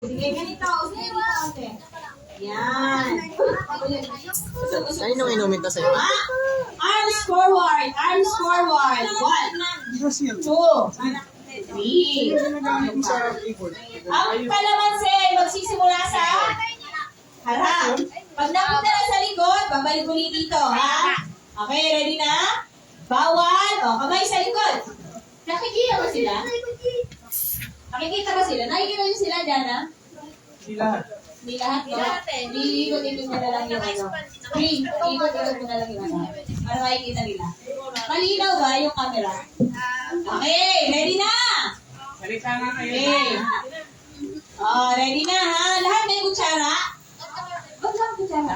Sige, ganito. Sige, ate. Yan. Ay, nung inumin to sa'yo. Arms forward. Arms forward. 1, 2, 3. Ang kalamansi ay magsisimula sa harap. Pag napunta na sa likod, babalik ulit dito, ha? Okay, ready na? Bawal. O, kamay sa likod. Nakikita ba sila? Nakikita ba sila? Nakikita niyo sila, Jana? Sila. Hindi lahat, no? Iikot-ikot mo na lang yung ano. Iikot-ikot mo na lang yung ano. Para makikita nila. Malinaw ba yung camera? Okay, ready na! Salita na kayo. Okay. Oh, ready na, ha? Lahat may kutsara? Ba't lang kutsara?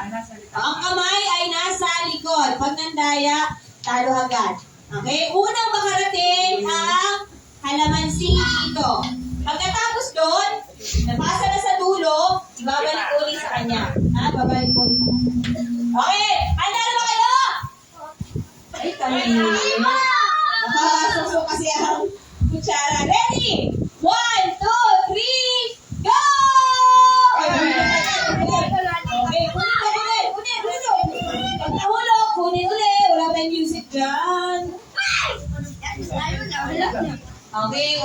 Ang kamay ay nasa likod. Pag nandaya, talo agad. Okay? Unang makarating ang kalamansi dito. Pagkatapos doon, napasa na sa dulo, ibabalik ulit sa kanya. Ha? Babalik ulit sa kanya. Okay! Handa na ba kayo? Ay, kami. Nakasuso kasi ang kutsara. Ready? 1, 2, 3, go! Okay, kunin. Pag nahulog, kunin ulit. Wala tayong music dyan. Okay.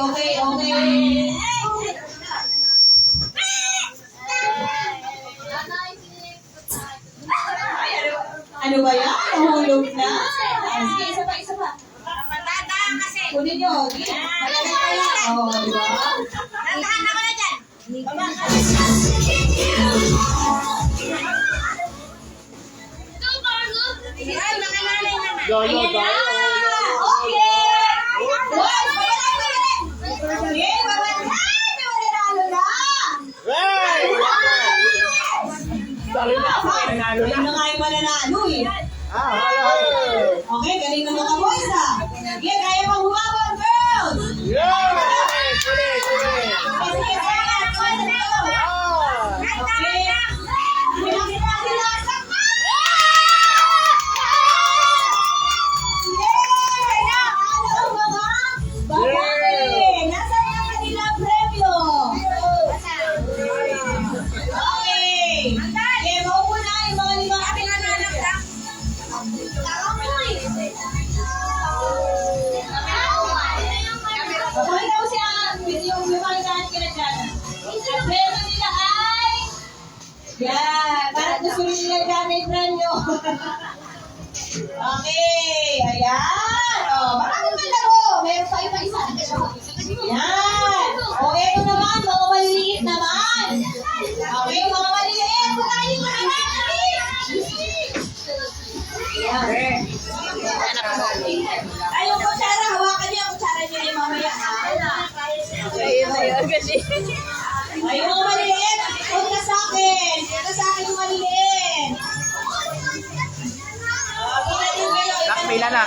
Ano ba yan? Nahulog na. Sige, isa pa. Kunin nyo. Sige. Oh, di ba? Lolo, Ayan na! Okay! Okay, nanalo na! Hey! Sorry na ako, may nanalo Ayun na. na nga yung mananalo eh. Hello. Okay, galing ng mga boys ah. Sige, kaya pang humabang, girls! Yay! Kulit. Sige, okay. Pinakita sila sa babae! Nasaan ang kanilang premyo? Okay! Okay, maupo na yung mga limang pinananak na. Pakita mo siya yung lumalitaan ka na dyan. Ang premyo nila ay... Yan! Para gusto nila dyan may premyo. Okay! Ayan! O, maraming malaro! Meron pa isa. Yan! O, eto naman, mga maliliit naman. Okay, mga maliliit. Kunahin mo naman. Yan. Ay, yung kutsara, hawakan niyo ang kutsara niyo yung mamaya, ha? Ay, yung mga maliliit, punta sa akin. Punta sa akin yung maliliit. Nakpila na.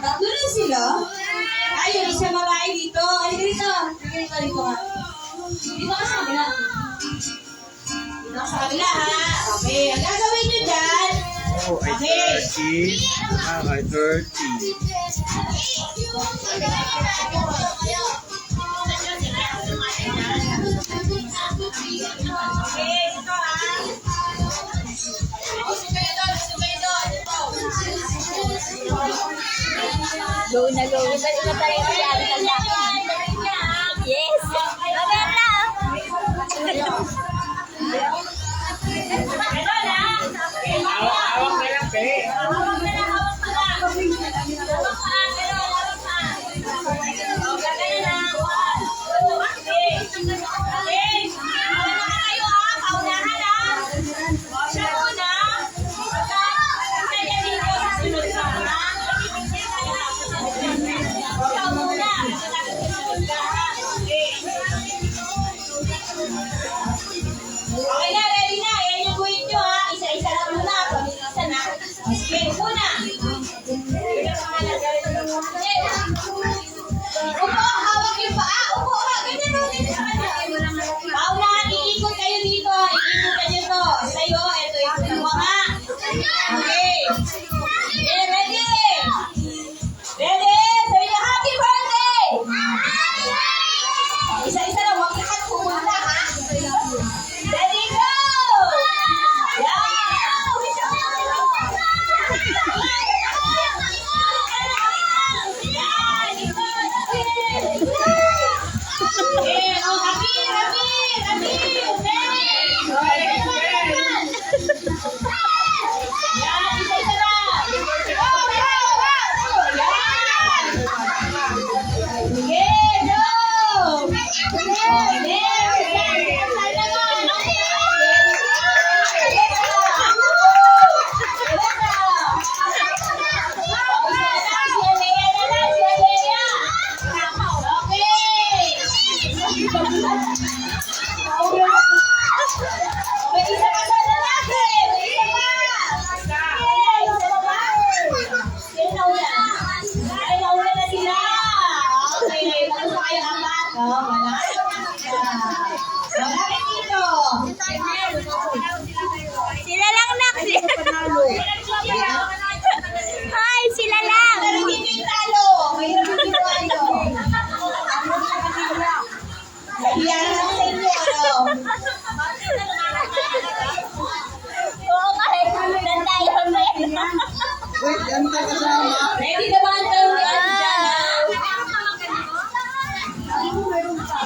Tatlo na sila. Ayun, isa babae dito. Ay, dito. Dito nga. Dito ka sa kabila. Dito ka sa kabila, ha? Okay. Ang gagawin nyo dyan. Oh, ay 30. Ay 30. Okay, dito, ha? Gusto kayo doon. Go na go. Iba't iba tayo yan. Yes. Maganda. Awak na lang, pe. Sige, upo na. Upo, hawak yung paa. Upo ka. Ganyan mo din sa kanya. Paunahan, iikot kayo dito. Iikot kayo to. Sa'yo, ito yung mga. Okay. Okay, ready? Ready? Sabi niya, happy birthday! Isa-isa lang, huwag lahat pumunta, ha? Ready, go! Yeah! Oh, happy! Yan, isa-isa lang. Yan. Sige, go! Sila lang, nak. Ay, sila lang. Oo nga, nandayan mo yan. Ready naman tayo ni Ate Jana?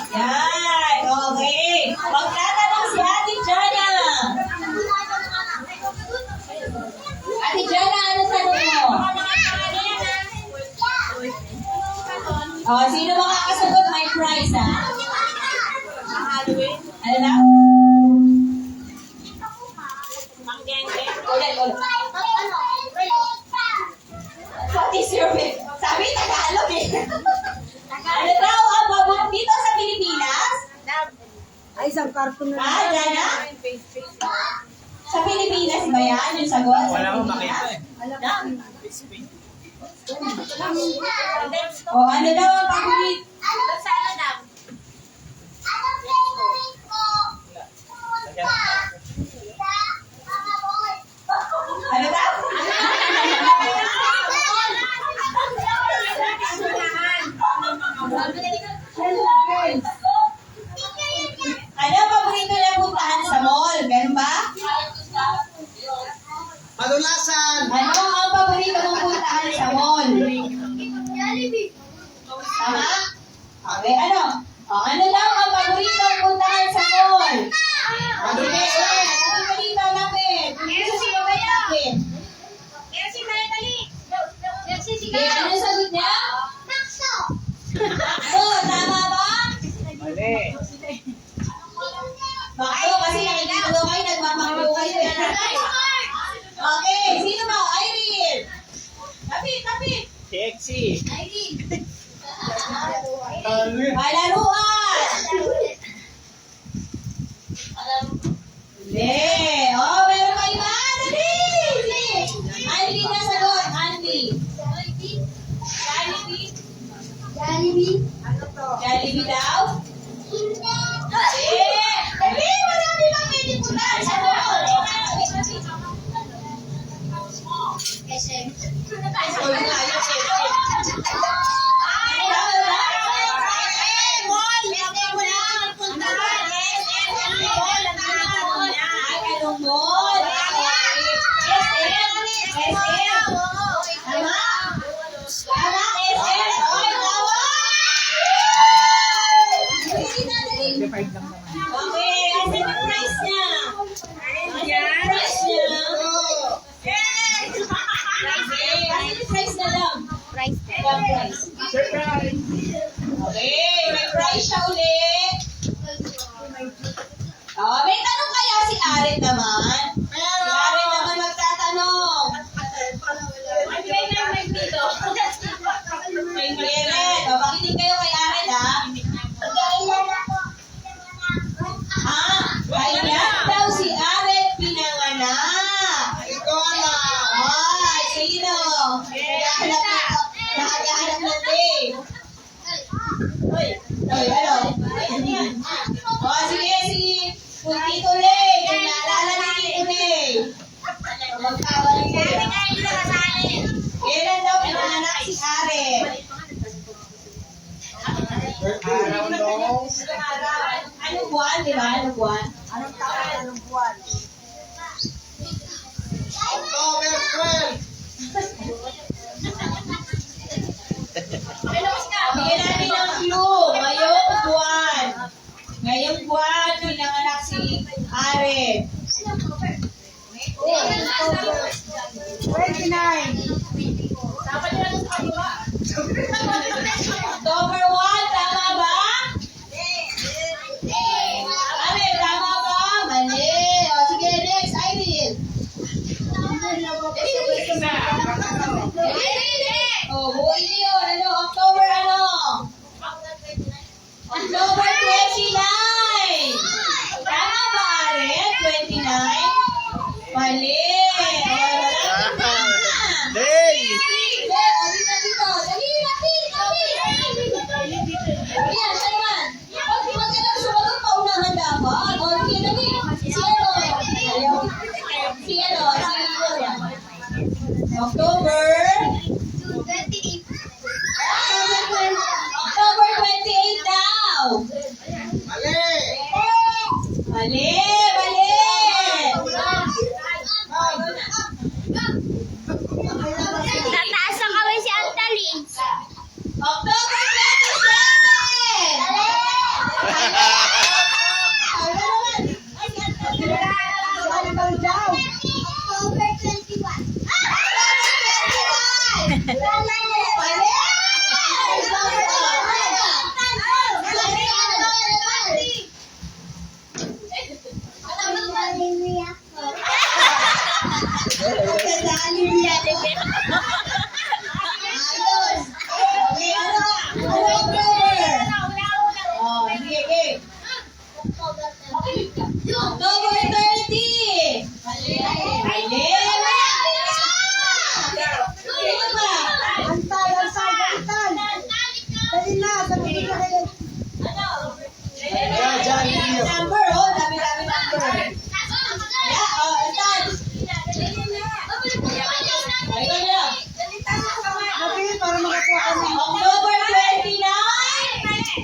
Yan, okay. Magtatanong si Ate Jana. Ate Jana, ano tanong mo? Oh, sino makakasagot? May prize, ha? Ano na? Ulit. What is your name? Sabi, Tagalog eh. Ano daw ang babot dito sa Pilipinas? Ay, isang karton na Ah, Jana? Sa Pilipinas ba yan yung sagot? Sa Wala akong makita Pilipinas? eh. O ano daw ang paborito? Ano daw? Ano ang paborito na puntahan sa mall? Ganun ba? Madulasan! Ano ang paborito mong puntahan sa mall? Tama? Okay, ano? O, ano daw ang paborito mong puntahan sa mall? Madulasan! Ano ba dito namin? Dito si Babay namin. Okay, ano sagot niya? Takbo, tama ba? Mali. Bakto, kasi nakikita daw kayo, nagmamaklo kayo. Okay, sino ba? Irene! Kapit! Sexy. Palaruan! Hindi. Oh, meron pa iba. Dali! Andy na sagot. Andy. Jollibee daw? Dali! Marami lang pwede puntahan sa mall. Okay, asan yung price niya? Asan yung price niya? Okay, asan yung price na lang? Price. Yung price. Surprise. Okay, may price siya ulit. Oh, may tanong kaya si Aret naman? Si Aret naman magtatanong. May clearance. O, makinig kayo kay Aret, ha? Kailan daw si Aret pinanganak? Ikaw na! Ah, Nakahanap ng day. Uy, ano? O, sige. Kung Tito Lay, kung naalala ni Tito Lay. Magkawali kayo. Kailan daw pinanganak si Are? Araw nung Anong buwan, di ba? Anong buwan? Anong taon, anong buwan? October 12. Bigyan natin ng clue. Ngayong buwan, pinanganak si Are. 29. October 1, tama ba? Are, tama ba? Mali. O, sige, next, Irene. O, buhay niyo. Ano, October ano? October 29. Tama ba, Are? 29? Mali. Day! Dito. Dali, Rafi. Yan, siya naman. Huwag ka lang sumagot, paunahan dapat. O, sige, dali. Si ano? Si October? October 28 daw. Mali! Mali. Tataas ang kamay si Antalin. October 30. Mali. Antay, galitan. Dali na, sabihin ko kayo. Number.